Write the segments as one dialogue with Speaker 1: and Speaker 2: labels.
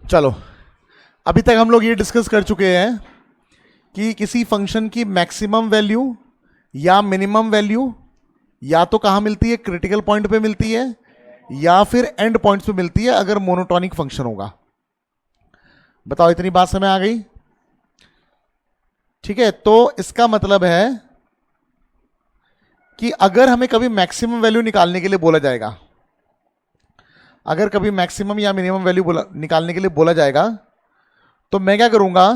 Speaker 1: चलो, अभी तक हम लोग ये डिस्कस कर चुके हैं कि किसी फंक्शन की मैक्सिमम वैल्यू या मिनिमम वैल्यू या तो कहाँ मिलती है, क्रिटिकल पॉइंट पे मिलती है या फिर एंड पॉइंट्स पे मिलती है अगर मोनोटॉनिक फंक्शन होगा। बताओ, इतनी बात समझ आ गई? ठीक है, तो इसका मतलब है कि अगर हमें कभी मैक्सिमम वैल्यू निकालने के लिए बोला जाएगा, अगर कभी मैक्सिमम या मिनिमम वैल्यू निकालने के लिए बोला जाएगा, तो मैं क्या करूंगा,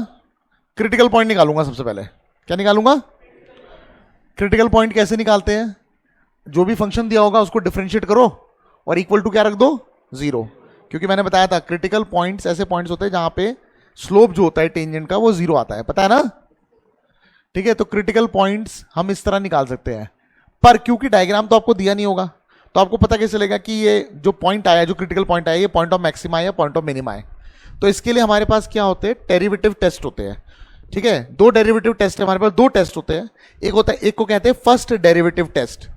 Speaker 1: क्रिटिकल पॉइंट निकालूंगा सबसे पहले। क्या निकालूंगा? क्रिटिकल पॉइंट कैसे निकालते हैं? जो भी फंक्शन दिया होगा उसको डिफरेंशिएट करो और इक्वल टू क्या रख दो, जीरो। क्योंकि मैंने बताया था क्रिटिकल पॉइंट्स ऐसे पॉइंट्स होते हैं जहां पे स्लोप जो होता है टेंजेंट का वो जीरो आता है, पता है ना? ठीक है, तो क्रिटिकल पॉइंट्स हम इस तरह निकाल सकते हैं, पर क्योंकि डायग्राम तो आपको दिया नहीं होगा तो आपको पता कैसे चलेगा कि ये जो पॉइंट आया, जो क्रिटिकल पॉइंट आया, ये पॉइंट ऑफ मैक्सिमा है या पॉइंट ऑफ मिनिमा है। तो इसके लिए हमारे पास क्या होते हैं, डेरिवेटिव टेस्ट होते हैं। ठीक है, दो डेरिवेटिव टेस्ट है हमारे पास, दो टेस्ट होते हैं। एक होता है, एक को कहते हैं फर्स्ट डेरिवेटिव टेस्ट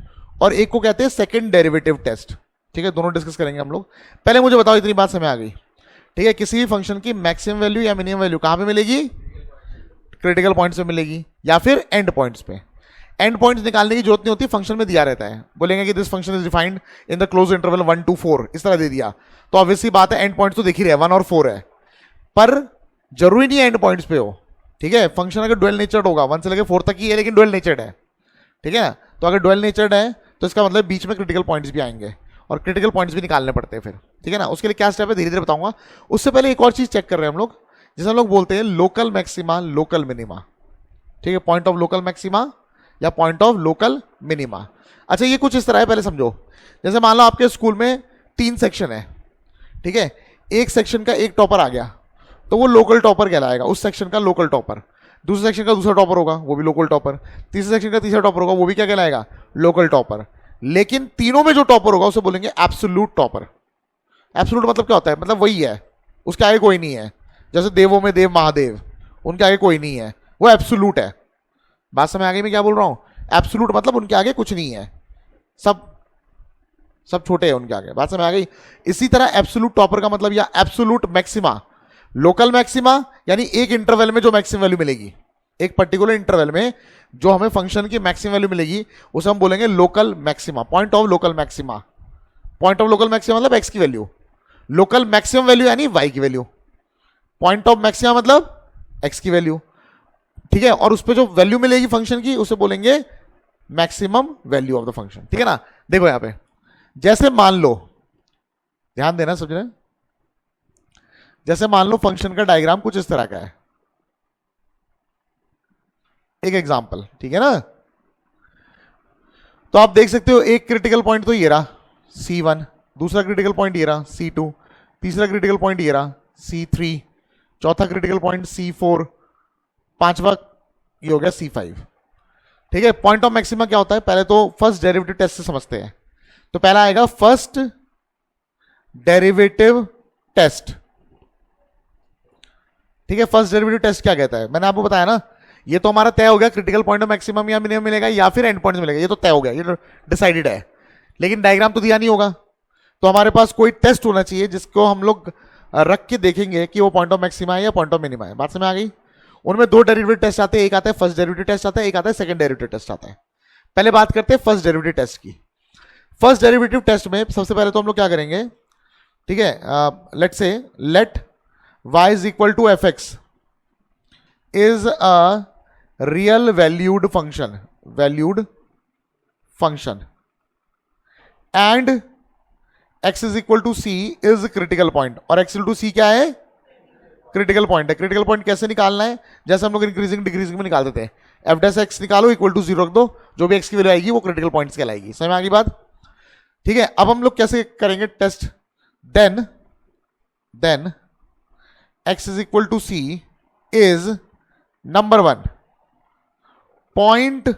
Speaker 1: और एक को कहते हैं सेकंड डेरिवेटिव टेस्ट। ठीक है, दोनों डिस्कस करेंगे हम लोग। पहले मुझे बताओ, इतनी बात समझ आ गई? ठीक है, किसी भी फंक्शन की मैक्सिमम वैल्यू या मिनिमम वैल्यू कहां पे मिलेगी? क्रिटिकल पॉइंट्स पे मिलेगी या फिर एंड पॉइंट्स पे। एंड पॉइंट्स निकालने की जरूरत नहीं होती, फंक्शन में दिया रहता है। बोलेंगे कि this function is defined in the close interval 1 to 4, इस तरह दे दिया, तो ऑब्वियसली बात है एंड पॉइंट्स तो दिख ही रहे, 1 और 4 है। पर जरूरी नहीं है एंड पॉइंट्स पे हो। ठीक है, फंक्शन अगर डुअल नेचर्ड होगा, 1 से लेकर 4 तक ही है लेकिन डुअल नेचर्ड है। ठीक है ना, तो अगर डुअल नेचर्ड है तो इसका मतलब बीच में क्रिटिकल पॉइंट्स भी आएंगे और क्रिटिकल पॉइंट्स भी निकालने पड़ते हैं फिर। ठीक है ना, उसके लिए क्या स्टेप है धीरे धीरे बताऊंगा। उससे पहले एक और चीज चेक कर रहे हैं हम लोग, जिसे हम लोग बोलते हैं लोकल मैक्सिमा, लोकल मिनिमा। ठीक है, पॉइंट ऑफ लोकल मैक्सिमा या पॉइंट ऑफ लोकल मिनिमा। अच्छा, ये कुछ इस तरह है, पहले समझो। जैसे मान लो आपके स्कूल में 3 सेक्शन है। ठीक है, एक सेक्शन का एक टॉपर आ गया तो वो लोकल टॉपर कहलाएगा, उस सेक्शन का लोकल टॉपर। दूसरे सेक्शन का दूसरा टॉपर होगा, वो भी लोकल टॉपर। तीसरे सेक्शन का तीसरा टॉपर होगा, वो भी क्या कहलाएगा, लोकल टॉपर। लेकिन तीनों में जो टॉपर होगा उसे बोलेंगे एब्सोल्यूट टॉपर। एब्सोल्यूट मतलब क्या होता है, मतलब वही है, उसके आगे कोई नहीं है। जैसे देवों में देव महादेव, उनके आगे कोई नहीं है, वो एब्सोल्यूट है। बात समझ आ गई मैं क्या बोल रहा हूं? एब्सोल्यूट मतलब उनके आगे कुछ नहीं है, सब सब छोटे हैं उनके आगे। बात समझ आ गई? इसी तरह एब्सोल्यूट टॉपर का मतलब, या एब्सोल्यूट मैक्सिमा, लोकल मैक्सिमा यानी एक इंटरवल में जो मैक्सिमम वैल्यू मिलेगी, एक पर्टिकुलर इंटरवल में जो हमें फंक्शन की मैक्सिमम वैल्यू मिलेगी उसे हम बोलेंगे local maxima, point of local maxima. Point of local maxima मतलब एक्स की वैल्यू, लोकल मैक्सिमम वैल्यू यानी वाई की वैल्यू, पॉइंट ऑफ मैक्सिमा मतलब एक्स की वैल्यू। ठीक है, और उस पर जो वैल्यू मिलेगी फंक्शन की उसे बोलेंगे maximum value of the function. ठीक है ना, देखो यहां पे, जैसे मान लो, ध्यान देना समझ रहे, जैसे मान लो फंक्शन का डायग्राम कुछ इस तरह का है, एक एग्जांपल। ठीक है ना, तो आप देख सकते हो एक क्रिटिकल पॉइंट तो ये रहा C1, दूसरा क्रिटिकल पॉइंट ये रहा C2, तीसरा क्रिटिकल पॉइंट ये रहा C3, चौथा क्रिटिकल पॉइंट C4, पांचवा ये हो गया C5। ठीक है, पॉइंट ऑफ मैक्सिमा क्या होता है, पहले तो फर्स्ट डेरिवेटिव टेस्ट से समझते हैं। तो पहला आएगा फर्स्ट डेरिवेटिव टेस्ट। ठीक है, फर्स्ट डेरिवेटिव टेस्ट क्या कहता है, मैंने आपको बताया ना, ये तो हमारा तय हो गया क्रिटिकल पॉइंट ऑफ मैक्सिमम या मिनिमम मिलेगा या फिर एंड पॉइंट मिलेगा, ये तो तय हो गया, ये तो डिसाइडेड है। लेकिन डायग्राम तो दिया नहीं होगा, तो हमारे पास कोई टेस्ट होना चाहिए जिसको हम लोग रख के देखेंगे कि वो पॉइंट ऑफ मैक्सिमा है या पॉइंट ऑफ मिनिमा है। बात समझ आ गई? उनमें दो डेरिवेटिव टेस्ट आते हैं, एक आता है फर्स्ट डेरिवेटिव टेस्ट आता है, एक आता है सेकंड डेरिवेटिव टेस्ट आता है। पहले बात करते हैं फर्स्ट डेरिवेटिव टेस्ट की। फर्स्ट डेरिवेटिव टेस्ट में सबसे पहले तो हम लोग क्या करेंगे, ठीक है, let say let y is equal to F X is a real valued function and x is equal to C is critical point. और x इक्वल टू सी क्या है, क्रिटिकल पॉइंट है। क्रिटिकल पॉइंट कैसे निकालना है, जैसे हम लोग इंक्रीजिंग डिक्रीजिंग में निकाल देते हैं, एफ डैश एक्स निकालो इक्वल टू 0 रख दो, जो भी x की वैल्यू आएगी वो क्रिटिकल पॉइंट्स कहलाएगी। समझ में आ गई बात? ठीक है, अब हम लोग कैसे करेंगे test, then x is equal to C is number 1 point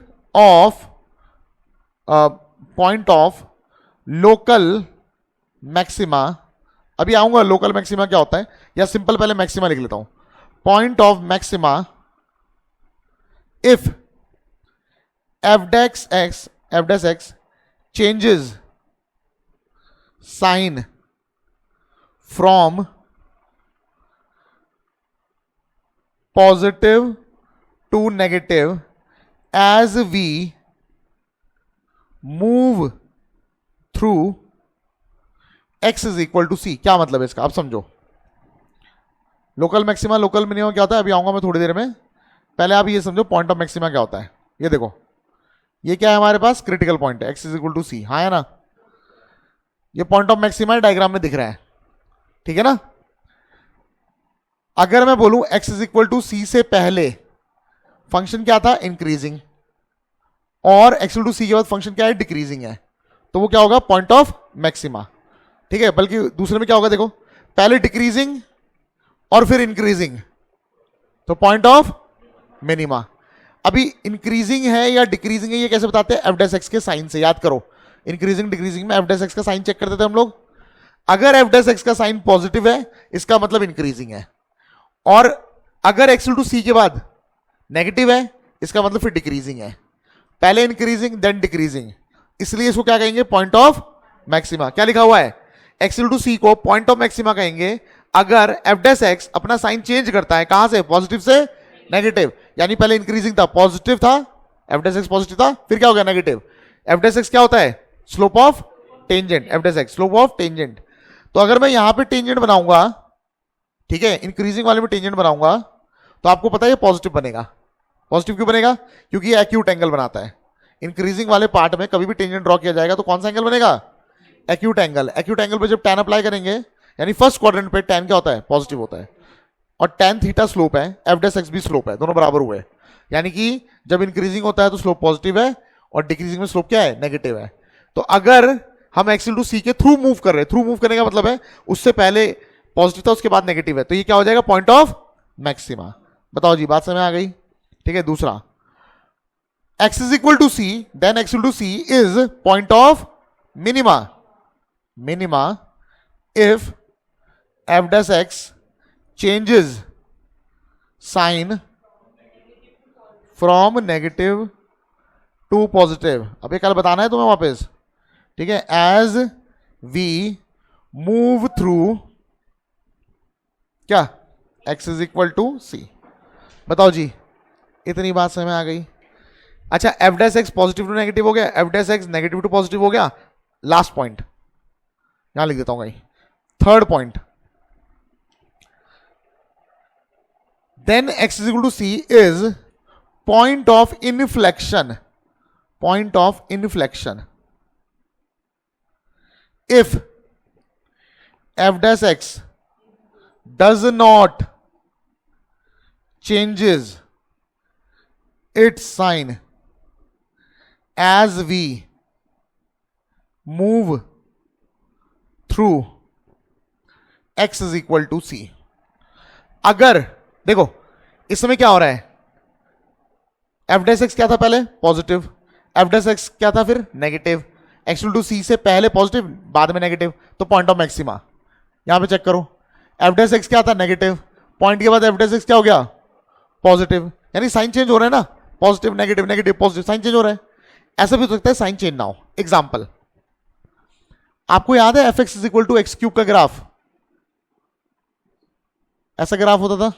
Speaker 1: of local maxima. अभी आऊंगा लोकल मैक्सिमा क्या होता है, या सिंपल पहले मैक्सिमा लिख लेता हूं, point of maxima if f dash x changes sign from positive to negative as we move through x is equal to सी। क्या मतलब है इसका, अब समझो। लोकल मैक्सिमा लोकल मिनिमम क्या होता है, अभी आऊंगा मैं थोड़ी देर में। पहले आप ये समझो पॉइंट ऑफ मैक्सिमा क्या होता है। ये देखो, ये क्या है हमारे पास, क्रिटिकल पॉइंट है, x इज इक्वल टू सी, हाँ है ना। ये पॉइंट ऑफ मैक्सिमा डायग्राम में दिख रहा है, ठीक है ना। अगर मैं बोलूं x इज इक्वल टू सी से पहले फंक्शन क्या था, इंक्रीजिंग, और x इक्वल टू सी के बाद फंक्शन क्या है, डिक्रीजिंग है, तो वो क्या होगा, पॉइंट ऑफ मैक्सिमा, ठीक है। बल्कि दूसरे में क्या होगा, देखो पहले डिक्रीजिंग और फिर इंक्रीजिंग, तो पॉइंट ऑफ मिनिमा। अभी इंक्रीजिंग है या डिक्रीजिंग है ये कैसे बताते हैं, एफ डैश एक्स के साइन से, याद करो। इंक्रीजिंग डिक्रीजिंग में एफ डैश एक्स का साइन चेक करते थे हम लोग। अगर एफ डैश एक्स का साइन पॉजिटिव है इसका मतलब इंक्रीजिंग है, और अगर एक्स टू सी के बाद नेगेटिव है इसका मतलब फिर डिक्रीजिंग है। पहले इंक्रीजिंग देन डिक्रीजिंग, इसलिए इसको क्या कहेंगे, पॉइंट ऑफ मैक्सिमा। क्या लिखा हुआ है, एक्स टू सी को पॉइंट ऑफ मैक्सिमा कहेंगे अगर एफ डैश एक्स अपना साइन चेंज करता है, कहां से, पॉजिटिव से नेगेटिव। यानी पहले इंक्रीजिंग था, पॉजिटिव था, एफ डैश एक्स पॉजिटिव था, फिर क्या हो गया, नेगेटिव। एफ डैश एक्स क्या होता है, slope of tangent, F dash x slope of tangent. तो अगर मैं यहां पे टेंजेंट बनाऊंगा, ठीक है, इंक्रीजिंग वाले में टेंजेंट बनाऊंगा, तो आपको पता है ये पॉजिटिव बनेगा। पॉजिटिव क्यों बनेगा, क्योंकि ये एक्यूट एंगल बनाता है। इंक्रीजिंग वाले पार्ट में कभी भी टेंजेंट ड्रॉ किया जाएगा तो कौन सा एंगल बनेगा, एक्यूट एंगल। एक्यूट एंगल पे जब टैन अप्लाई करेंगे, यानी फर्स्ट क्वाड्रेंट पे टैन क्या होता है, पॉजिटिव होता है, और टैन थीटा स्लोप है, एफ डैश एक्स भी स्लोप है, दोनों बराबर हुए। यानी कि जब इंक्रीजिंग होता है तो स्लोप पॉजिटिव है और डिक्रीजिंग में स्लोप क्या है, नेगेटिव है। तो अगर हम एक्स टू सी के थ्रू मूव कर रहे हैं, थ्रू मूव करने का मतलब है उससे पहले पॉजिटिव था उसके बाद नेगेटिव है, तो ये क्या हो जाएगा, पॉइंट ऑफ मैक्सिमा। बताओ जी, बात समझ आ गई, ठीक है। दूसरा, x is equal to c, then x equal to c is point of minima. Minima if f dash x changes sign from negative to positive. अब ये कल बताना है तुम्हें वापस, ठीक है। As we move through क्या, x is equal to c. बताओ जी, इतनी बात समझ में आ गई। अच्छा, f dash x positive to negative हो गया, f dash x negative to positive हो गया। लास्ट पॉइंट यहां लिख देता हूं, third point, then x is equal to C is point of inflection, point of inflection if f dash x does not changes its sign as we move through x is equal to c. अगर देखो इस समय क्या हो रहा है, F dash X क्या था पहले, पॉजिटिव, एफ डैश एक्स क्या था फिर नेगेटिव, एक्स टू सी से पहले पॉजिटिव बाद में नेगेटिव, तो पॉइंट ऑफ मैक्सिमा। यहां पे चेक करो, एफ डैश एक्स क्या था, नेगेटिव, पॉइंट के बाद एफ डैश एक्स क्या हो गया, पॉजिटिव, यानी साइन चेंज हो रहा है ना, positive negative negative positive, sign change हो रहा है। ऐसा भी हो सकता है साइन चेंज ना हो। एग्जांपल, आपको याद है F X is equal to X cube का ग्राफ, ऐसा ग्राफ होता था,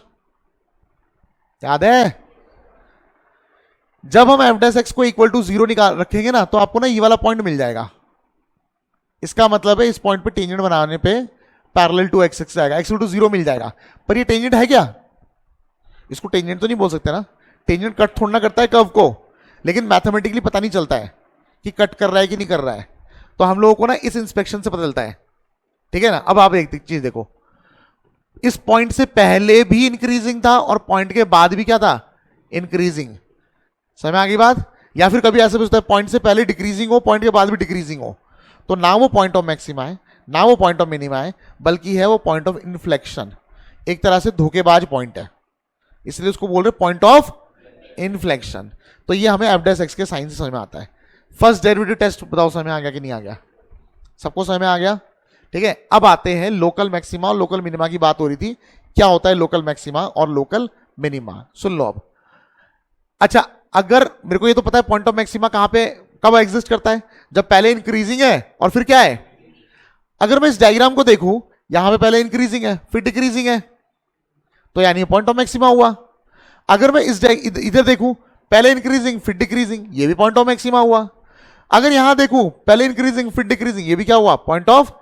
Speaker 1: याद है। जब हम एफ डैश एक्स को इक्वल टू 0 निकाल रखेंगे ना, तो आपको ना ये वाला पॉइंट मिल जाएगा। इसका मतलब है इस पॉइंट पे टेंजेंट बनाने पे पैरेलल टू एक्स एक्स आएगा, एक्स टू 0 मिल जाएगा। पर ये टेंजेंट है क्या, इसको टेंजेंट तो नहीं बोल सकते ना, टेंजेंट कट थोड़ा ना करता है कर्व को, लेकिन मैथमेटिकली पता नहीं चलता है कि कट कर रहा है कि नहीं कर रहा है। तो हम लोगों को ना इस इंस्पेक्शन से पता चलता है, ठीक है ना। अब आप एक चीज देखो, इस पॉइंट से पहले भी इंक्रीजिंग था और पॉइंट के बाद भी क्या था, इंक्रीजिंग। समझ में आ गई बात। या फिर कभी ऐसा भी होता है पॉइंट से पहले डिक्रीजिंग हो, पॉइंट के बाद भी डिक्रीजिंग हो, तो ना वो पॉइंट ऑफ मैक्सिमा है ना वो पॉइंट ऑफ मिनिमा है, बल्कि है वो पॉइंट ऑफ इन्फ्लेक्शन। एक तरह से धोखेबाज पॉइंट है, इसलिए उसको बोल रहे पॉइंट ऑफ इन्फ्लेक्शन। तो ये हमें एफ डैश एक्स के साइन से समझ में आता है। फर्स्ट डेरिवेटिव टेस्ट बताओ समझ में आ गया कि नहीं आ गया, सबको समझ में आ गया, ठीक है। अब आते हैं लोकल मैक्सिमा और लोकल मिनिमा की बात हो रही थी, क्या होता है लोकल मैक्सिमा और लोकल मिनिमा, सुन लो अब। अच्छा, अगर मेरे को ये तो पता है पॉइंट ऑफ मैक्सिमा कहां पे कब एग्जिस्ट करता है, जब पहले इंक्रीजिंग है और फिर क्या है। अगर मैं इस डायग्राम को देखूं, यहां पे पहले इंक्रीजिंग है फिर डिक्रीजिंग है, तो यानी पॉइंट ऑफ मैक्सिमा हुआ। अगर मैं इधर देखूं, पहले इंक्रीजिंग फिर डिक्रीजिंग, ये भी पॉइंट ऑफ मैक्सिमा हुआ। अगर यहां देखूं, पहले इंक्रीजिंग फिर डिक्रीजिंग, ये भी क्या हुआ, पॉइंट ऑफ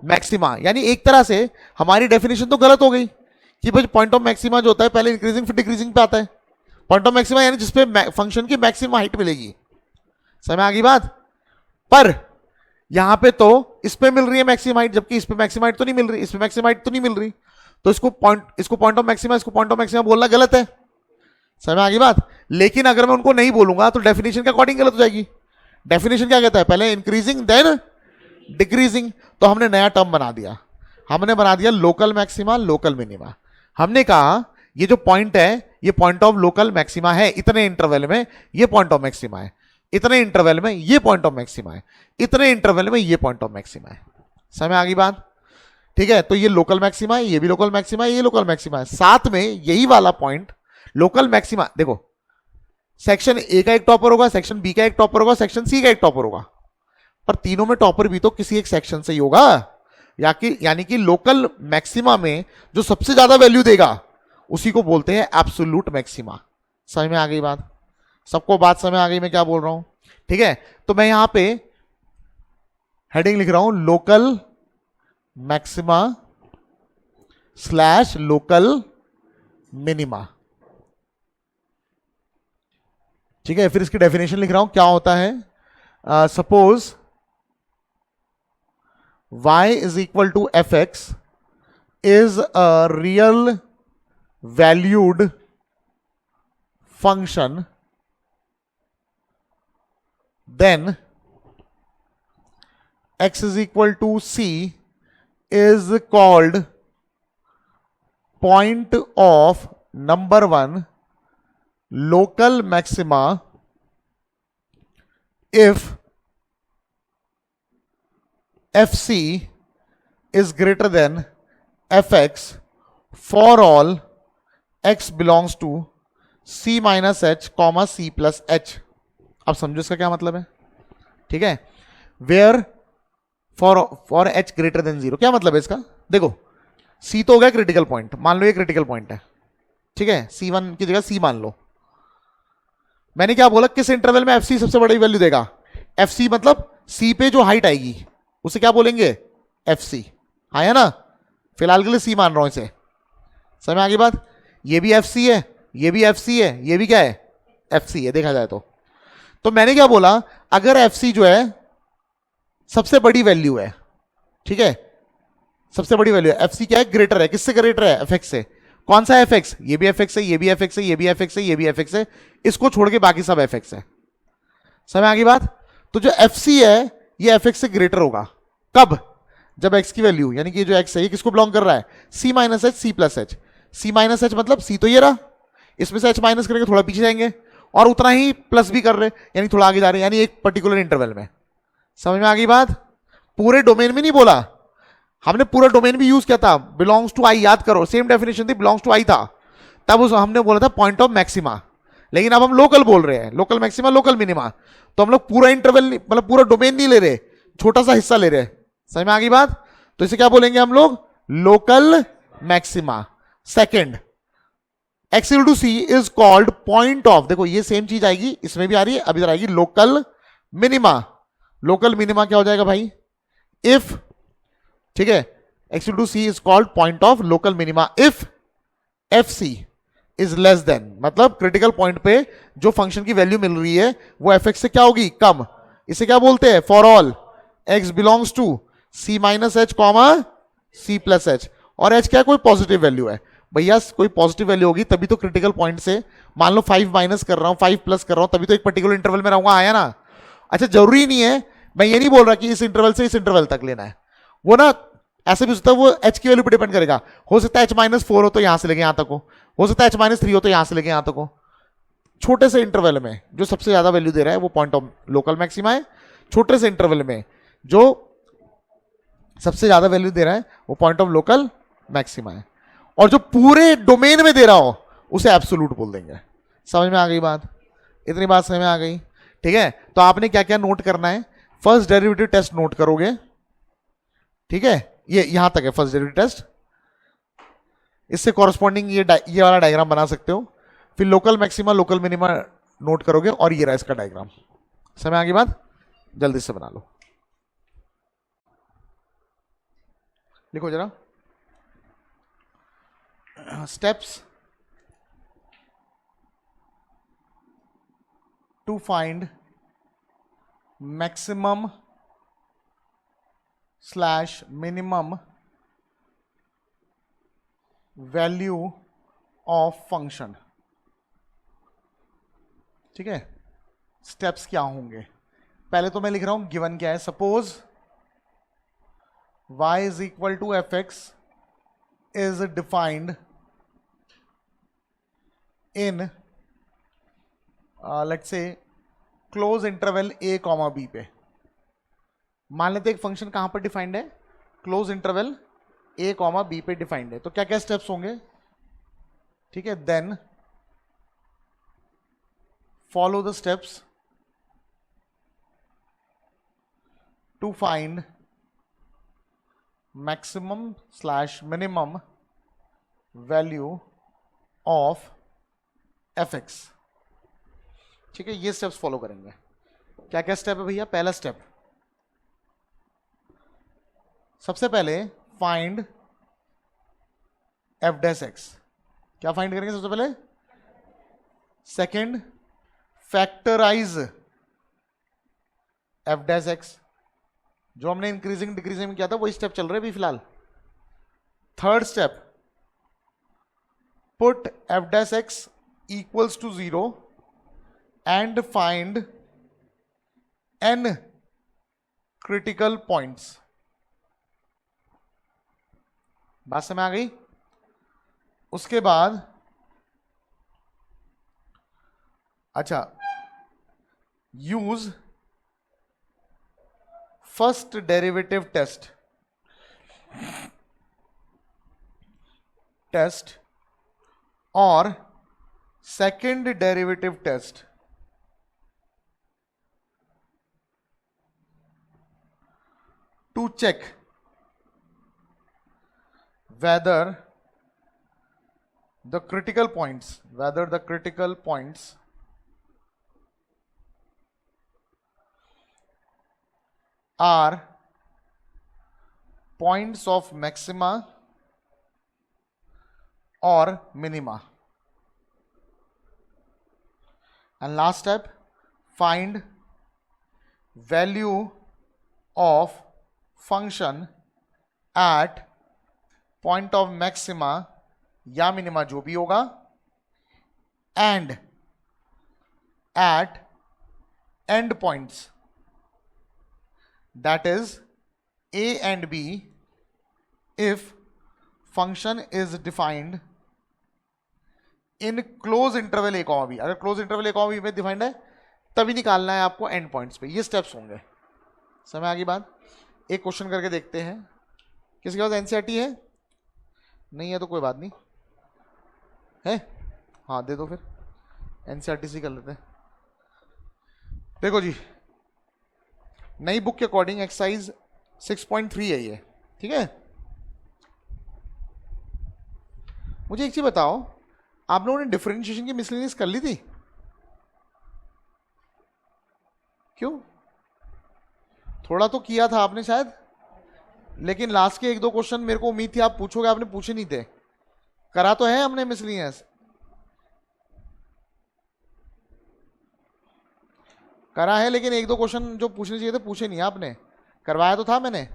Speaker 1: मैक्सिमा। यानी एक तरह से हमारी डेफिनेशन तो गलत हो गई कि भाई पॉइंट ऑफ मैक्सिमा जो होता है पहले इंक्रीजिंग फिर डिक्रीजिंग पे आता है। पॉइंट ऑफ मैक्सिमा यानी जिसपे फंक्शन की मैक्सिमम हाइट मिलेगी। समझ में आ गई बात? पर यहां पे तो इस पे मिल रही है मैक्सिमम हाइट, जबकि इस पे मैक्सिमम हाइट तो नहीं मिल रही, इस पे मैक्सिमम हाइट तो नहीं मिल रही, तो इसको पॉइंट ऑफ मैक्सिमा, इसको पॉइंट ऑफ मैक्सिमा बोलना गलत है। समझ में आ गई बात? लेकिन अगर मैं उनको नहीं बोलूंगा तो डेफिनेशन के अकॉर्डिंग गलत हो जाएगी। डेफिनेशन क्या कहता है, पहले इंक्रीजिंग देन डिक्रीजिंग। तो हमने नया टर्म बना दिया, हमने बना दिया लोकल मैक्सिमा लोकल मिनिमा। हमने कहा ये जो पॉइंट है ये पॉइंट ऑफ लोकल मैक्सिमा है, इतने इंटरवल में ये पॉइंट ऑफ मैक्सिमा है, इतने इंटरवल में ये पॉइंट ऑफ मैक्सिमा है, इतने इंटरवल में ये पॉइंट ऑफ मैक्सिमा है। समझ आ गई बात? ठीक है, तो ये लोकल मैक्सिमा है, ये भी लोकल मैक्सिमा है, ये लोकल मैक्सिमा है, साथ में यही वाला पॉइंट लोकल मैक्सिमा। देखो सेक्शन ए का एक टॉपर होगा, सेक्शन बी का एक टॉपर होगा, सेक्शन सी का एक टॉपर होगा, पर तीनों में टॉपर भी तो किसी एक सेक्शन से ही होगा। यानी कि लोकल मैक्सिमा में जो सबसे ज्यादा वैल्यू देगा उसी को बोलते हैं एब्सोल्यूट मैक्सिमा। समझ में आ गई बात? सबको बात समझ आ गई मैं क्या बोल रहा हूं? ठीक है, तो मैं यहां पे हेडिंग लिख रहा हूं local maxima slash local minima. ठीक है, फिर इसकी डेफिनेशन लिख रहा हूं, क्या होता है, suppose y is equal to fx is a real valued function, then x is equal to c is called point of number 1 local maxima if fc is greater than fx for all x belongs to c minus h comma c plus h। अब समझो इसका क्या मतलब है? ठीक है, where for h greater than 0, क्या मतलब है इसका? देखो c तो हो गया क्रिटिकल पॉइंट, मान लो ये क्रिटिकल पॉइंट है, ठीक है, c1 की जगह c मान लो। मैंने क्या बोला, किस इंटरवल में fc सबसे बड़ी वैल्यू देगा? fc मतलब c पे जो हाइट आएगी उसे क्या बोलेंगे, fc। हाँ है ना, फिलहाल के लिए c मान रहा हूं इसे। समझ में आ गई बात? ये भी fc है, ये भी fc है, ये भी क्या है, fc है देखा जाए तो मैंने क्या बोला, अगर fc जो है सबसे बड़ी वैल्यू है, ठीक है, सबसे बड़ी वैल्यू है, fc क्या है, ग्रेटर है, किससे ग्रेटर है, fx से। कौन सा fx? ये भी fx है, ये भी fx है, ये भी fx है, ये भी fx है, इसको छोड़ के बाकी सब fx है। समझ में आ गई बात? तो जो fc है ये fx से ग्रेटर होगा, कब? जब x की वैल्यू, यानी कि जो x है ये किसको बिलोंग कर रहा है, c minus H C plus H. c minus H मतलब c तो ये रहा, इसमें से h माइनस करेंगे थोड़ा पीछे जाएंगे, और उतना ही प्लस भी कर रहे, यानी थोड़ा आगे जा रहे हैं, यानी एक पर्टिकुलर इंटरवल में। समझ में आ गई बात? पूरे डोमेन में नहीं बोला हमने, पूरा डोमेन भी यूज किया था, बिलोंग्स टू आई, याद करो सेम डेफिनेशन थी, बिलोंग्स टू आई था, तब उस हमने बोला था पॉइंट ऑफ मैक्सिमा। लेकिन अब हम लोकल बोल रहे हैं, लोकल मैक्सिमा लोकल मिनिमा, तो हम लोग पूरा इंटरवल मतलब पूरा डोमेन नहीं ले रहे, छोटा सा हिस्सा ले रहे। समझ में आ गई बात? तो इसे क्या बोलेंगे हम लोग, local maxima. Second, x equal to C is called point of, देखो ये सेम चीज आएगी, इसमें भी आ रही है, अब इधर आएगी लोकल मिनिमा। लोकल मिनिमा क्या हो जाएगा भाई, इफ, ठीक है, x equal to C is called point of local minima if fc is less than, मतलब क्रिटिकल पॉइंट पे जो फंक्शन की वैल्यू मिल रही है वो fx से क्या होगी, कम। इसे क्या बोलते हैं, for all x belongs to c minus H comma c plus H, और h क्या कोई पॉजिटिव वैल्यू है। भैया कोई पॉजिटिव वैल्यू होगी तभी तो क्रिटिकल पॉइंट से, मान लो 5 माइनस कर रहा हूं 5 प्लस कर रहा हूं, तभी तो एक पर्टिकुलर इंटरवल में रहूंगा, आया ना। अच्छा जरूरी नहीं है, मैं ये नहीं बोल रहा कि इस इंटरवल से इस इंटरवल तक लेना है, वो ना ऐसे भी होता है, वो h की वैल्यू पर डिपेंड करेगा, हो सकता है h माइनस 4 हो तो यहां से लेके यहां तक हो सकता है h माइनस 3 हो तो यहां से लेके यहां तक हो। छोटे से इंटरवल में जो सबसे ज्यादा वैल्यू दे रहा है वो पॉइंट ऑफ लोकल मैक्सिमा है, छोटे से इंटरवल में जो सबसे ज्यादा वैल्यू दे रहा है वो पॉइंट ऑफ लोकल मैक्सिमा है, और जो पूरे डोमेन में दे रहा हो उसे एब्सोल्यूट बोल देंगे। समझ में आ गई बात? इतनी बात समझ में आ गई? ठीक है, तो आपने क्या क्या नोट करना है, फर्स्ट डेरिवेटिव टेस्ट नोट करोगे, ठीक है, ये यहां तक है फर्स्ट डेरिवेटिव टेस्ट, इससे कॉरस्पॉन्डिंग ये वाला डायग्राम बना सकते हो। फिर local maxima local minima note करोगे और ये रहा इसका डायग्राम। समय आगे बात, जल्दी से बना लो, लिखो जरा। Steps to find maximum slash minimum value of function. ठीक है, स्टेप्स क्या होंगे? पहले तो मैं लिख रहा हूं गिवन क्या है। Suppose y is equal to F X is defined in let's say close interval a comma b पे। मान लेते एक फंक्शन कहां पर डिफाइंड है? Close interval a comma b पे डिफाइंड है। तो क्या क्या स्टेप्स होंगे? ठीक है, then follow the steps to find maximum slash minimum value of F X. ठीक है, ये स्टेप्स फॉलो करेंगे। क्या क्या स्टेप है भैया? पहला स्टेप, सबसे पहले फाइंड एफ डैश एक्स। क्या फाइंड करेंगे सबसे पहले? Second, factorise F dash X. जो हमने इंक्रीजिंग डिक्रीजिंग में किया था वही स्टेप चल रहे अभी फिलहाल। Third step, put F dash X equals to 0 and find n critical points। बात समझ आ गई? उसके बाद अच्छा, यूज फर्स्ट डेरिवेटिव टेस्ट और second derivative test to check whether the critical points are points of maxima or minima। and last step, find value of function at point of maxima या minima जो भी होगा, and at end points that is a and b if function is defined in close interval a comma b। अगर close interval a comma b में defined है तभी निकालना है आपको एंड पॉइंट्स पे। ये स्टेप्स होंगे। समझ आ गई बात? एक क्वेश्चन करके देखते हैं। किसके पास एनसीईआरटी है? नहीं है तो कोई बात नहीं है, हाँ दे दो फिर, एनसीईआरटी से कर लेते हैं। देखो जी, नई बुक के अकॉर्डिंग एक्सरसाइज 6.3 है ये। ठीक है, मुझे एक चीज बताओ, आप लोगों ने डिफरेंशिएशन की मिसलेनियस कर ली थी? क्यों? थोड़ा तो किया था आपने शायद, लेकिन लास्ट के एक दो क्वेश्चन मेरे को उम्मीद थी आप पूछोगे, आपने पूछे नहीं थे। करा तो है हमने मिसलेनियस, करा है, लेकिन एक दो क्वेश्चन जो पूछने चाहिए थे पूछे नहीं आपने। करवाया तो था मैंने,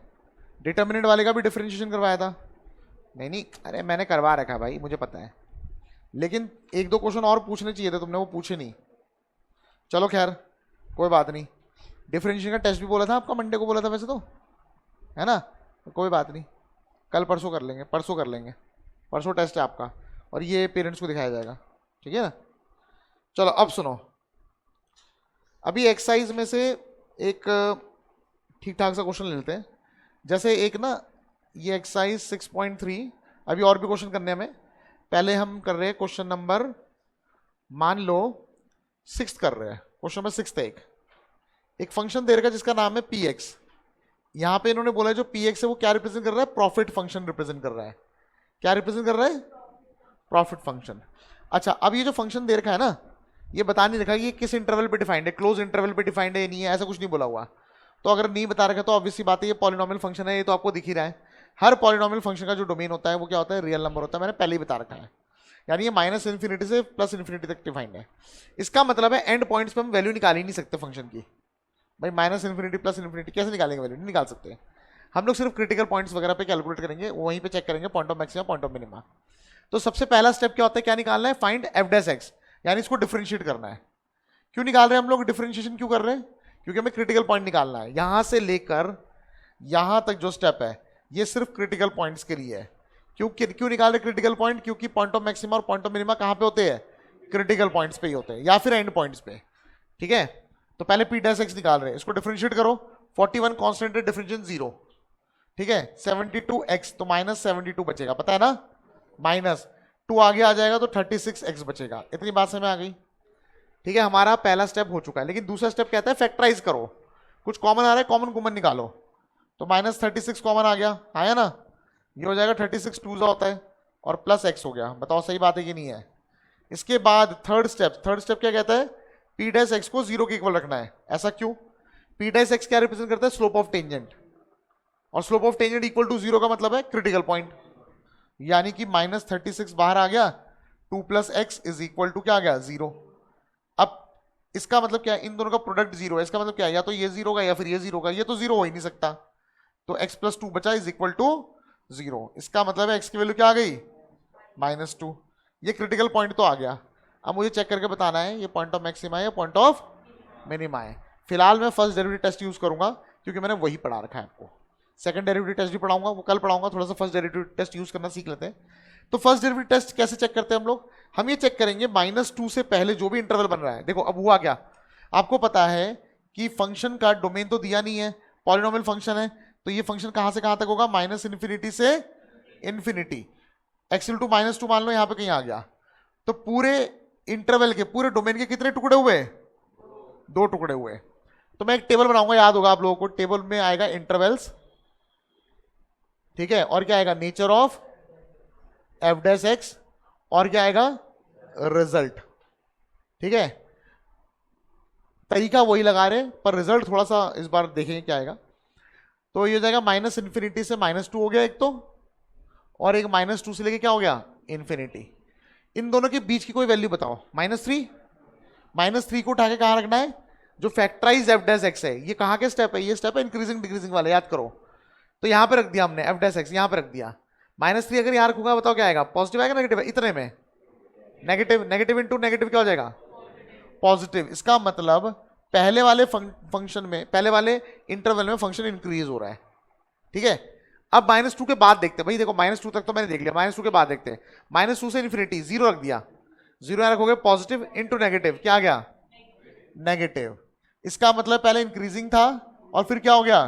Speaker 1: डिटर्मिनेंट वाले का भी डिफरेंशिएशन करवाया था। नहीं नहीं, अरे मैंने करवा रखा भाई, मुझे पता है, लेकिन एक दो क्वेश्चन और पूछने चाहिए थे तुमने, वो पूछे नहीं। चलो खैर कोई बात नहीं। डिफरेंशिएशन का टेस्ट भी बोला था आपका, मंडे को बोला था वैसे तो, है ना? कोई बात नहीं, कल परसों कर लेंगे, परसों टेस्ट है आपका, और ये पेरेंट्स को दिखाया जाएगा। ठीक है ना? चलो अब सुनो, अभी एक्सरसाइज में से एक ठीक ठाक सा क्वेश्चन ले लेते हैं। जैसे एक ना ये एक्सरसाइज 6.3, अभी और भी क्वेश्चन करने हमें। पहले हम कर रहे हैं क्वेश्चन नंबर, मान लो 6 कर रहे हैं, क्वेश्चन नंबर 6 है। एक फंक्शन दे रखा है जिसका नाम है पी एक्स। यहां पे इन्होंने बोला है जो पी एक्स है वो क्या रिप्रेजेंट कर रहा है? प्रॉफिट फंक्शन रिप्रेजेंट कर रहा है। क्या रिप्रेजेंट कर रहा है? Profit function. अच्छा, अब ये जो फंक्शन दे रखा है ना, ये बता नहीं रखा कि ये किस इंटरवल पे डिफाइंड है, क्लोज इंटरवल पे डिफाइंड है नहीं है, ऐसा कुछ नहीं बोला हुआ। तो अगर नहीं बता रखा तो ऑब्वियसली बात है ये पॉलिनॉमियल फंक्शन है, ये तो आपको दिख ही रहा है। हर पॉलिनॉमियल फंक्शन का जो डोमेन होता है वो क्या होता है, रियल नंबर होता है, मैंने पहले ही बता रखा है। यानी ये माइनस इन्फिनिटी से प्लस इन्फिनिटी तक डिफाइंड है। इसका मतलब है एंड पॉइंट्स पे हम वैल्यू निकाल ही नहीं सकते फंक्शन की। भाई माइनस इन्फिनिटी प्लस इन्फिनिटी कैसे निकालेंगे, वैल्यू नहीं निकाल सकते। हम लोग सिर्फ क्रिटिकल पॉइंट्स वगैरह पे कैलकुलेट करेंगे, वहीं पे चेक करेंगे point of maxima point of minima. तो सबसे पहला स्टेप क्या होता है, क्या निकालना है, फाइंड एफ डैश एक्स, यानी इसको डिफरेंशिएट करना है। क्यों निकाल रहे हैं हम लोग डिफरेंशिएशन, क्यों कर रहे हैं, क्योंकि हमें क्रिटिकल पॉइंट निकालना है। यहां से लेकर यहां तक जो स्टेप है ये सिर्फ क्रिटिकल पॉइंट्स के लिए है। क्यों निकाल रहे क्रिटिकल पॉइंट, क्योंकि पॉइंट ऑफ मैक्सिमा और पॉइंट ऑफ मिनिमा कहां पे होते हैं, क्रिटिकल पॉइंट्स पे ही होते हैं, या फिर एंड पॉइंट्स पे। ठीक है, तो पहले पी डैश एक्स निकाल रहे हैं, इसको डिफरेंशिएट करो। 41 कांस्टेंट है, डिफरेंशिएशन 0। ठीक है, 72x तो माइनस 72 बचेगा, पता है ना, माइनस 2 आगे आ जाएगा तो 36x बचेगा। इतनी बात समझ में आ गई। ठीक है, हमारा पहला स्टेप हो चुका है। लेकिन दूसरा स्टेप कहता है फैक्टराइज करो, कुछ कॉमन आ रहा है, कॉमन निकालो। तो माइनस 36 कॉमन आ गया, आया ना, ये हो जाएगा 36 2 होता है और प्लस एक्स हो गया। बताओ सही बात है कि नहीं है। इसके बाद थर्ड स्टेप क्या कहता है, पी डैश एक्स को 0 के इक्वल रखना है। ऐसा क्यों, पी डैश एक्स क्या रिप्रेजेंट करता है, स्लोप ऑफ टेंजेंट, और slope of tangent equal to 0 का मतलब है क्रिटिकल पॉइंट। यानी कि माइनस 36 बाहर आ गया, 2 plus X is equal to क्या आ गया, 0। अब इसका मतलब क्या है, इन दोनों का प्रोडक्ट 0 है, इसका मतलब क्या है, या तो ये 0 का या फिर ये 0 का, ये तो 0 हो ही नहीं सकता। तो x प्लस 2 बचा इज इक्वल टू 0। इसका मतलब है x की वैल्यू क्या आ गई, -2। ये क्रिटिकल पॉइंट तो आ गया। अब मुझे चेक करके बताना है ये पॉइंट ऑफ मैक्सिमा है या पॉइंट ऑफ मिनिमा है। फिलहाल मैं फर्स्ट डेरिवेटिव टेस्ट यूज करूंगा क्योंकि मैंने वही पढ़ा रखा है आपको। सेकंड डेरिवेटिव टेस्ट भी पढ़ाऊंगा, वो कल पढ़ाऊंगा, थोड़ा सा फर्स्ट डेरिवेटिव टेस्ट यूज करना सीख लेते हैं। तो फर्स्ट डेरिवेटिव टेस्ट कैसे चेक करते हैं हम लोग, हम ये चेक करेंगे -2 से पहले जो भी इंटरवल बन रहा है। देखो अब हुआ क्या, आपको पता है कि फंक्शन का डोमेन तो दिया नहीं है, पॉलिनोमियल फंक्शन है, तो ये फंक्शन कहां से कहां तक होगा, माइनस इन्फिनिटी से इन्फिनिटी। एक्स टू -2 मान लो यहां पे कहीं आ गया, तो पूरे इंटरवल के पूरे डोमेन के कितने टुकड़े हुए, 2 टुकड़े हुए। तो मैं एक टेबल बनाऊंगा, याद होगा आप लोगों को, टेबल में आएगा इंटरवल्स, ठीक है, और क्या आएगा, nature of F dash x, और क्या आएगा, रिजल्ट। ठीक है, तरीका वही लगा रहे पर रिजल्ट थोड़ा सा इस बार देखेंगे क्या आएगा। तो ये हो जाएगा माइनस इन्फिनिटी से -2 हो गया एक तो, और एक -2 से लेके क्या हो गया, इन्फिनिटी। इन दोनों के बीच की कोई वैल्यू बताओ, -3 को उठा के कहां रखना है, जो फैक्टराइज एफ डैश एक्स है, ये कहां के स्टेप है, ये स्टेप है इंक्रीजिंग डिक्रीजिंग वाला, याद करो। तो यहां पे रख दिया हमने एफ डैश एक्स, यहां पे रख दिया। -3 अगर यहां रखूंगा बताओ क्या आएगा, पॉजिटिव आएगा नेगेटिव, इतने में नेगेटिव इंटू नेगेटिव क्या हो जाएगा, पॉजिटिव। इसका मतलब पहले वाले फंक्शन में, पहले वाले इंटरवल में फंक्शन इंक्रीज हो रहा है। ठीक है, अब -2 के बाद देखते हैं भाई, देखो -2 तक तो मैंने देख लिया, -2 के बाद देखते हैं। -2 से इन्फिनिटी 0 रख दिया, 0 यहां रखोगे, पॉजिटिव इंटू नेगेटिव क्या आ गया, नेगेटिव। इसका मतलब पहले इंक्रीजिंग था और फिर क्या हो गया,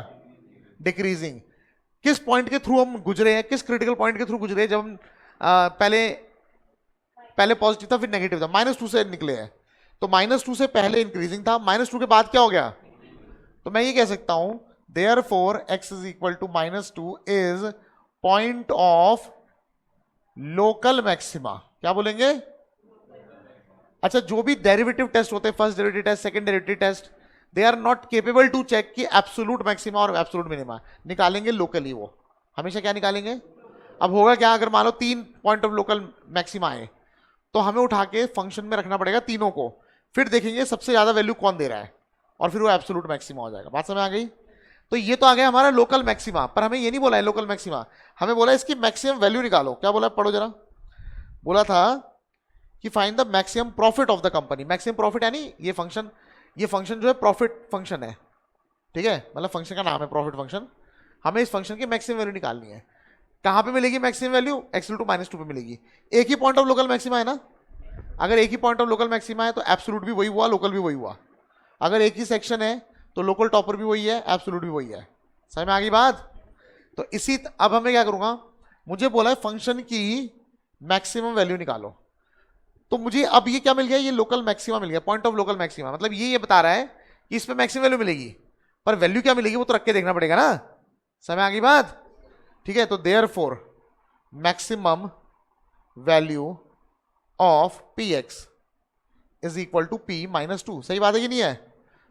Speaker 1: डिक्रीजिंग। किस पॉइंट के थ्रू हम गुजरे हैं, किस क्रिटिकल पॉइंट के थ्रू गुजरे हैं, जब हम पहले पॉजिटिव था फिर नेगेटिव था, -2 से निकले हैं। तो -2 से पहले इंक्रीजिंग था, -2 के बाद क्या हो गया, तो मैं ये कह सकता हूं therefore x is equal to -2 is point of local maxima। क्या बोलेंगे, अच्छा जो भी डेरिवेटिव टेस्ट होते हैं, first derivative test, second derivative test, they are not capable to check कि एब्सोलूट मैक्सिमा और एब्सोलूट मिनिमा, निकालेंगे लोकली। वो हमेशा क्या निकालेंगे, अब होगा क्या, अगर मान लो 3 पॉइंट ऑफ लोकल मैक्सिमा है तो हमें उठा के फंक्शन में रखना पड़ेगा तीनों को, फिर देखेंगे सबसे ज्यादा वैल्यू कौन दे रहा है, और फिर वो एब्सोलूट मैक्सिमा हो जाएगा। बात समझ आ गई। तो ये तो आ गया हमारा लोकल मैक्सिमा, पर हमें ये नहीं बोला है लोकल मैक्सिमा, हमें बोला इसकी मैक्सिमम वैल्यू निकालो। क्या बोला, पढ़ो जरा। बोला था कि find the maximum profit of the company. Maximum profit यानी ये फंक्शन जो है प्रॉफिट फंक्शन है, ठीक है, मतलब फंक्शन का नाम है प्रॉफिट फंक्शन। हमें इस फंक्शन की मैक्सिमम वैल्यू निकालनी है। कहां पे मिलेगी मैक्सिमम वैल्यू, x टू -2 पे मिलेगी। एक ही पॉइंट ऑफ लोकल मैक्सिमा है ना, अगर एक ही पॉइंट ऑफ लोकल मैक्सिमा है तो एब्सोल्यूट भी वही हुआ, लोकल भी वही हुआ। अगर एक ही सेक्शन है तो लोकल टॉपर भी वही है, एब्सोल्यूट भी वही है। समझ में आ गई बात। तो अब हमें क्या करूंगा, मुझे बोला है फंक्शन की मैक्सिमम वैल्यू निकालो, तो मुझे अब ये क्या मिल गया, ये लोकल मैक्सिमा मिल गया, पॉइंट ऑफ लोकल मैक्सिमा। मतलब ये बता रहा है कि इस पे मैक्सिमम वैल्यू मिलेगी, पर वैल्यू क्या मिलेगी वो तो रख के देखना पड़ेगा ना। समझ आ गई बात, ठीक है। तो therefore maximum value of P X is equal to P minus two. सही बात है कि नहीं है?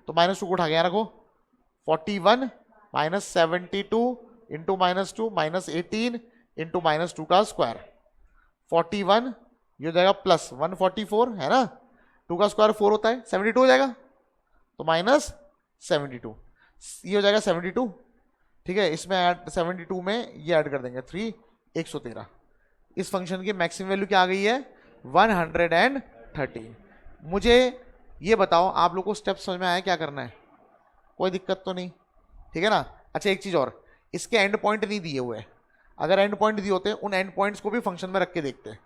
Speaker 1: तो माइनस टू को उठा के यहाँ रखो, 41 minus 72 into minus two minus 18 into minus two का स्क्वायर, 41 ये हो जाएगा प्लस 144 है ना, 2 का स्क्वायर 4 होता है, 72 हो जाएगा, तो माइनस 72 ये हो जाएगा 72। ठीक है, इसमें ऐड 72 में ये ऐड कर देंगे 3 113। इस फंक्शन की मैक्सिमम वैल्यू क्या आ गई है? 113। मुझे ये बताओ आप लोग को स्टेप समझ में आया क्या करना है? कोई दिक्कत तो नहीं? ठीक है ना। अच्छा एक चीज और, इसके एंड पॉइंट नहीं दिए हुए, अगर एंड पॉइंट दिए होते उन एंड पॉइंट्स को भी फंक्शन में रख के देखते।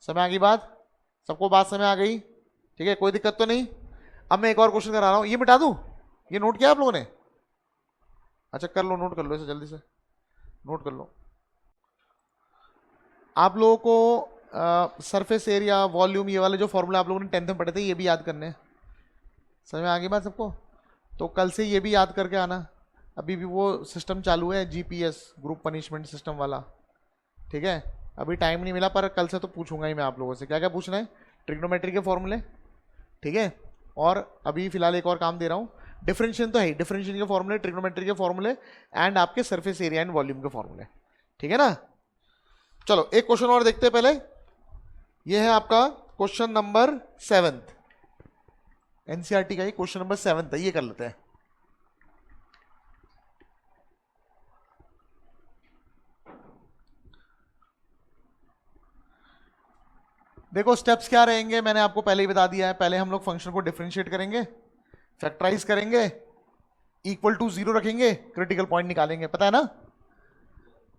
Speaker 1: समझ आ गई बात? सबको बात समझ आ गई? ठीक है, कोई दिक्कत तो नहीं? अब मैं एक और क्वेश्चन करा रहा हूं, ये मिटा दूं? ये नोट किया आप लोगों ने? अच्छा कर लो, नोट कर लो, इसे जल्दी से नोट कर लो। आप लोगों को सरफेस एरिया, वॉल्यूम, ये वाले जो फॉर्मूला आप लोगों ने 10th में पढ़े थे ये भी याद करने हैं। समझ में आ गई बात सबको? तो कल से ये भी याद करके आना। अभी भी वो सिस्टम चालू है, जीपीएस ग्रुप पनिशमेंट सिस्टम वाला। ठीक है, अभी टाइम नहीं मिला, पर कल से तो पूछूंगा ही मैं आप लोगों से। क्या क्या पूछना है? ट्रिग्नोमेट्री के फॉर्मूले, ठीक है, और अभी फिलहाल एक और काम दे रहा हूँ, डिफरेंशिएशन तो है ही, डिफरेंशिएशन के फॉर्मूले, ट्रिग्नोमेट्री के फॉर्मूले एंड आपके सरफेस एरिया एंड वॉल्यूम के फॉर्मूले। ठीक है ना। चलो एक क्वेश्चन और देखते हैं पहले। ये है आपका क्वेश्चन नंबर 7, एनसीईआरटी का ही क्वेश्चन नंबर 7 है, ये कर लेते हैं। देखो स्टेप्स क्या रहेंगे मैंने आपको पहले ही बता दिया है। पहले हम लोग फंक्शन को डिफरेंशिएट करेंगे, फैक्टराइज करेंगे, इक्वल टू 0 रखेंगे, क्रिटिकल पॉइंट निकालेंगे, पता है ना?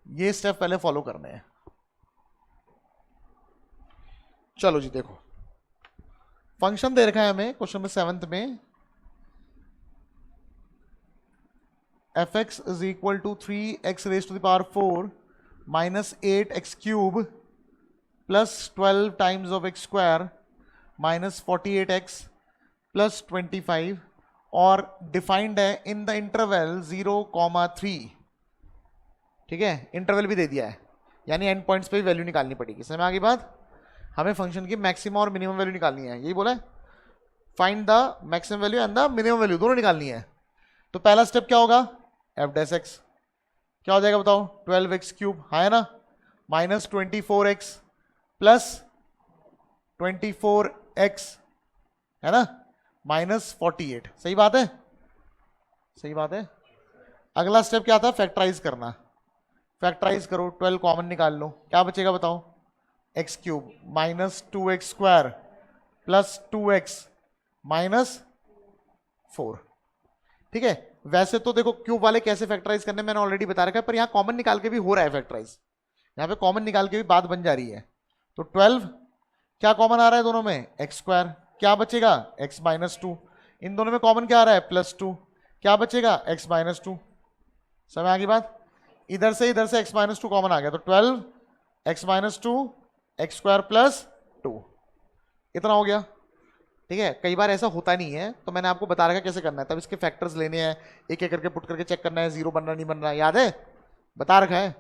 Speaker 1: ये स्टेप पहले फॉलो करने हैं। चलो जी देखो, फंक्शन दे रखा है हमें क्वेश्चन नंबर 7 में, F X is equal to 3x raise to the power 4 minus 8x cube plus 12 times of X square minus 48x plus 25, और डिफाइंड है इन द इंटरवल 0,3। ठीक है, इंटरवल भी दे दिया है, यानी एंड पॉइंट्स पे भी वैल्यू निकालनी पड़ेगी। समझ में आ गई बात? हमें फंक्शन की मैक्सिमम और मिनिमम वैल्यू निकालनी है, यही बोला है, find the maximum value and the minimum value, दोनों निकालनी है। तो पहला स्टेप क्या होगा? एफ डैश एक्स क्या हो जाएगा बताओ? 12x क्यूब, हाँ है ना, माइनस 24x प्लस 24x है ना, माइनस 48। सही बात है? सही बात है। अगला स्टेप क्या था? फैक्टराइज करना। फैक्टराइज करो, 12 कॉमन निकाल लो, क्या बचेगा बताओ? X cube minus 2x square plus 2x minus 4। ठीक है, वैसे तो देखो क्यूब वाले कैसे फैक्टराइज करने मैंने ऑलरेडी बता रखा है, पर यहां कॉमन निकाल के भी हो रहा है फैक्टराइज, यहां पे कॉमन निकाल के भी बात बन जा रही है। तो 12 क्या कॉमन आ रहा है दोनों में? एक्स स्क्वायर, क्या बचेगा? एक्स माइनस 2, इन दोनों में कॉमन क्या आ रहा है? प्लस 2, क्या बचेगा? X minus 2। समझ आ गई बात? इधर से एक्स माइनस 2 कॉमन आ गया, तो 12 x minus 2 X square plus 2, इतना हो गया। ठीक है, कई बार ऐसा होता नहीं है, तो मैंने आपको बता रखा कैसे करना है, तब इसके फैक्टर्स लेने हैं, एक एक करके पुट करके चेक करना है, 0 बन रहा नहीं बन रहा, याद है? बता रखा है।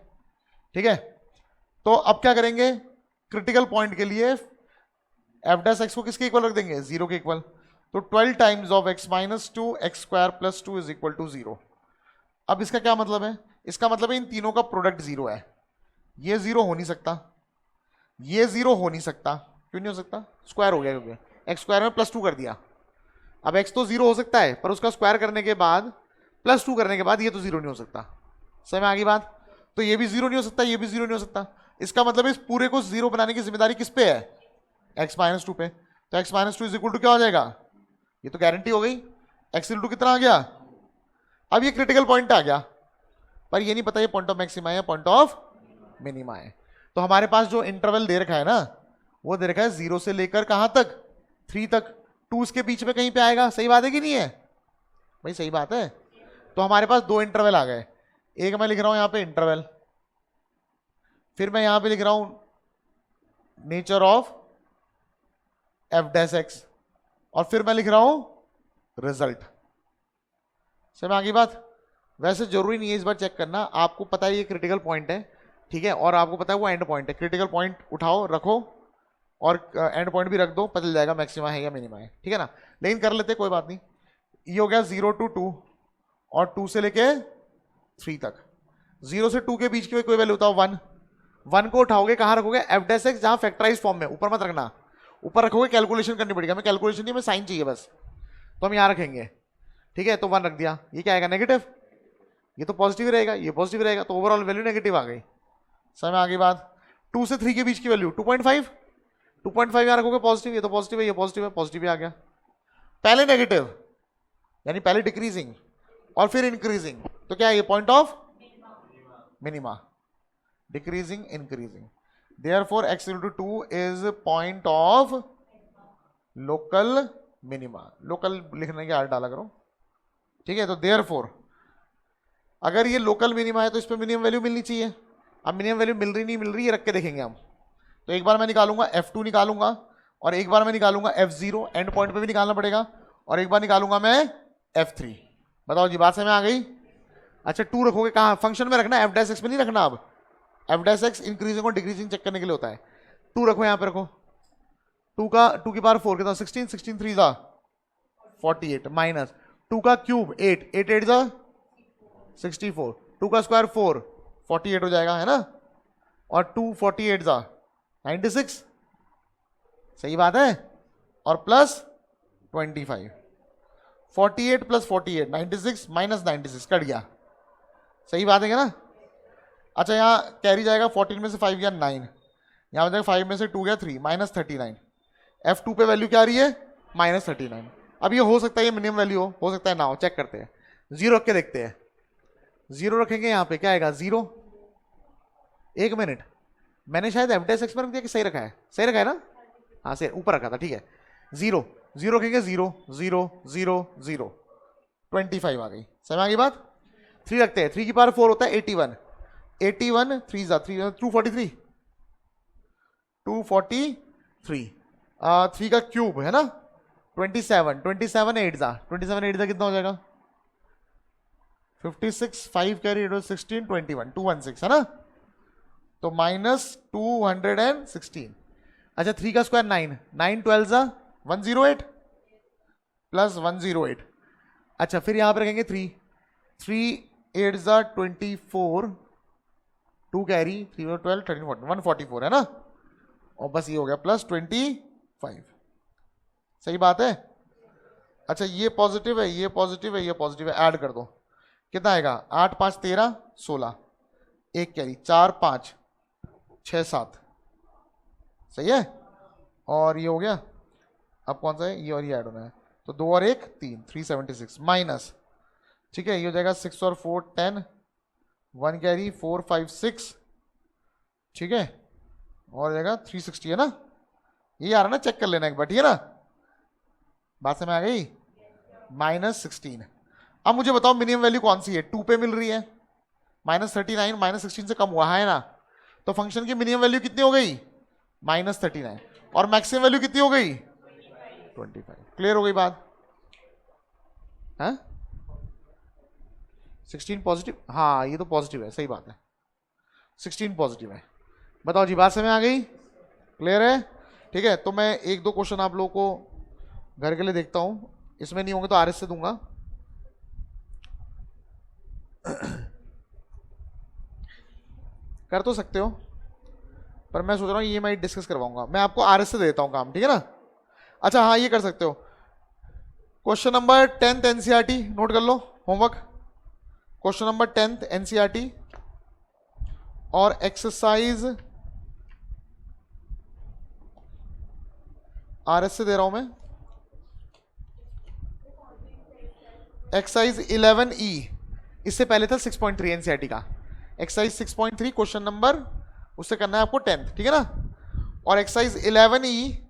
Speaker 1: ठीक है, तो अब क्या करेंगे? क्रिटिकल पॉइंट के लिए एफ डैश एक्स को किसके इक्वल रख देंगे? 0 के इक्वल। तो 12 times of X minus 2 X square plus 2 is equal to 0। अब इसका क्या मतलब है? इसका मतलब है इन तीनों का प्रोडक्ट 0 है। ये 0 हो नहीं सकता, ये 0 हो नहीं सकता। क्यों नहीं हो सकता? स्क्वायर हो गया, क्योंकि एक्स स्क्वायर में प्लस 2 कर दिया। अब एक्स तो 0 हो सकता है, पर उसका स्क्वायर करने के बाद प्लस 2 करने के बाद ये तो 0 नहीं हो सकता। समझ में आ गई बात? तो ये भी 0 नहीं हो सकता, ये भी 0 नहीं हो सकता। इसका मतलब इस पूरे को 0 बनाने की जिम्मेदारी किस पे है? एक्स माइनस 2 पे। तो X minus 2 is equal to क्या हो जाएगा? ये तो गारंटी हो गई, एक्स इक्वल टू कितना आ गया? अब ये क्रिटिकल पॉइंट आ गया, पर ये नहीं पता ये पॉइंट ऑफ मैक्सिमा है या पॉइंट ऑफ मिनिमा है। तो हमारे पास जो इंटरवल दे रखा है ना, वो दे रखा है 0 से लेकर कहां तक? 3 तक। 2 उसके बीच में कहीं पे आएगा। सही बात है कि नहीं है भाई? सही बात है। तो हमारे पास 2 इंटरवल आ गए। एक मैं लिख रहा हूं यहां पे इंटरवल, फिर मैं यहां पे लिख रहा हूं nature of F dash x, और फिर मैं लिख रहा हूं रिजल्ट। समझ में आ गई बात? वैसे जरूरी नहीं है इस बार चेक करना, आपको पता है ये क्रिटिकल पॉइंट है, ठीक है, और आपको पता है वो एंड पॉइंट है। क्रिटिकल पॉइंट उठाओ, रखो, और एंड पॉइंट भी रख दो, पता चल जाएगा मैक्सिमा है या मिनिमा है, ठीक है ना। लेकिन कर लेते कोई बात नहीं। ये हो गया 0 to 2 और 2 से लेके 3 तक। 0 से 2 के बीच की कोई वैल्यू होता है 1। 1 को उठाओगे कहाँ रखोगे, एफ डैश एक्स, जहाँ फैक्टराइज फॉर्म में, ऊपर मत रखना, ऊपर रखोगे कैलकुलेशन करनी पड़ेगी हमें, कैलकुलेशन नहीं, हमें साइन चाहिए बस, तो हम यहाँ रखेंगे, ठीक है। तो 1 रख दिया, ये क्या आएगा नेगेटिव, ये तो पॉजिटिव रहेगा, ये पॉजिटिव रहेगा, तो ओवरऑल वैल्यू नेगेटिव आ गई। समय आगे बात 2 से 3 के बीच की वैल्यू 2.5, 2.5 यहाँ रखोगे पॉजिटिव, ये तो पॉजिटिव है, ये पॉजिटिव है, पॉजिटिव आ गया। पहले नेगेटिव यानी पहले डिक्रीजिंग और फिर इंक्रीजिंग, तो क्या है ये point of minima, decreasing increasing, therefore x = 2 is point of local minima. Local लिखने की आर्ट डाला करो, ठीक है। तो देयरफॉर अगर ये लोकल मिनिमा है तो इस पे मिनिमम वैल्यू मिलनी चाहिए। अब मिनिमम वैल्यू मिल रही नहीं मिल रही, ये रख के देखेंगे हम। तो एक बार मैं निकालूंगा f2 निकालूंगा, और एक बार मैं निकालूंगा f0, एंड पॉइंट पे भी निकालना पड़ेगा, और एक बार निकालूंगा मैं f3। बताओ जी बात समझ में आ गई। अच्छा 2 रखोगे कहाँ, फंक्शन में रखना, एफ डैश एक्स में नहीं रखना। अब एफ डैश एक्स इंक्रीजिंग और डिक्रीजिंग चेक करने के लिए होता है। 2 रखो यहाँ पे, रखो 2 की पावर 4 कितना, 16, 16 3 जा 48, माइनस 2 का क्यूब 8, 8 8 जा 64, 2 का स्क्वायर 4, 48 हो जाएगा, है ना। और 2 48 जा 96, सही बात है, और प्लस 25, 48 प्लस 48 96 माइनस 96 कट गया, सही बात है क्या ना। अच्छा यहाँ कैरी जाएगा, 14 में से 5 गया 9, यहाँ हो जाएगा 5 में से 2 गया 3, माइनस 39। f2 पे वैल्यू क्या आ रही है, माइनस 39। अब ये हो सकता है ये मिनिमम वैल्यू हो सकता है ना हो, चेक करते हैं। 0 रख के देखते हैं, 0 रखेंगे यहाँ पे क्या आएगा 0। एक मिनट, मैंने शायद एफ डैश एक्स में रख दिया कि सही रखा है, सही रखा है ना, हाँ सही ऊपर रखा था, ठीक है। 0 0 रखेंगे 0 0 0 0 25 आ गई, समझ आ गई बात। 3 रखते हैं, 3 की पावर 4 होता है 81, 81 3 जा 3 243, 243 3 का क्यूब है ना 27, 27 8 जा 27 8 जा कितना हो जाएगा 56, 5 कैरी 16 21 216 है ना, तो माइनस 216। अच्छा 3 का स्क्वायर 9, 9 12 जा 108 प्लस 108। अच्छा फिर यहां पर रखेंगे 3, 3 8 जा 24, 2 कैरी 3 12 13 14 144 है ना, और बस ये हो गया प्लस 25, सही बात है। अच्छा ये पॉजिटिव है, ये पॉजिटिव है, ये पॉजिटिव है, ऐड कर दो कितना आएगा 8 5 13 16, 1 कैरी 4 5 6 7, सही है। और ये हो गया, अब कौन सा है ये, और ये ऐड होना है, तो 2 और 1 3 376 माइनस, ठीक है। ये हो जाएगा 6 और 4 10, 1 कैरी 4 5 6, ठीक है, और जाएगा 360 है ना। ये आ रहा ना, चेक कर लेना एक बार, ठीक है ना, बात समझ आ गई। माइनस 16। अब मुझे बताओ मिनिमम वैल्यू कौन सी है, 2 पे मिल रही है, माइनस 39 माइनस 16 से कम हुआ है ना, तो फंक्शन की मिनिमम वैल्यू कितनी हो गई माइनस 39, और मैक्सिमम वैल्यू कितनी हो गई 25। क्लियर हो गई बात, है 16 पॉजिटिव, हाँ ये तो पॉजिटिव है, सही बात है 16 पॉजिटिव है। बताओ जी बात समझ आ गई, क्लियर है, ठीक है। तो मैं 1-2 क्वेश्चन आप लोगों को घर के लिए देखता हूं, इसमें नहीं होंगे तो आरएस से दूंगा। कर तो सकते हो, पर मैं सोच रहा हूँ ये मैं डिस्कस करवाऊंगा, मैं आपको आरएस से देता हूँ काम, ठीक है ना। अच्छा हाँ ये कर सकते हो, question number 10th NCERT note कर लो, homework question number 10th NCERT और एक्सरसाइज आरएस से दे रहा हूं मैं, एक्सरसाइज 11E, इससे पहले था 6.3 एनसीईआरटी का, एक्सरसाइज 6.3 क्वेश्चन नंबर उससे करना है आपको 10th, ठीक है ना। और एक्सरसाइज 11E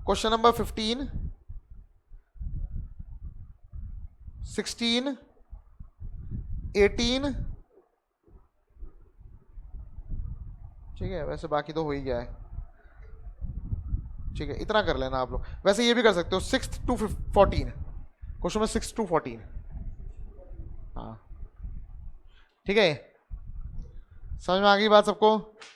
Speaker 1: क्वेश्चन नंबर 15 16 18, ठीक है, वैसे बाकी तो हो ही गया है, ठीक है, इतना कर लेना आप लोग। वैसे ये भी कर सकते हो 6 to 14, क्वेश्चन में 6 to 14, हाँ ठीक है, समझ में आ गई बात सबको।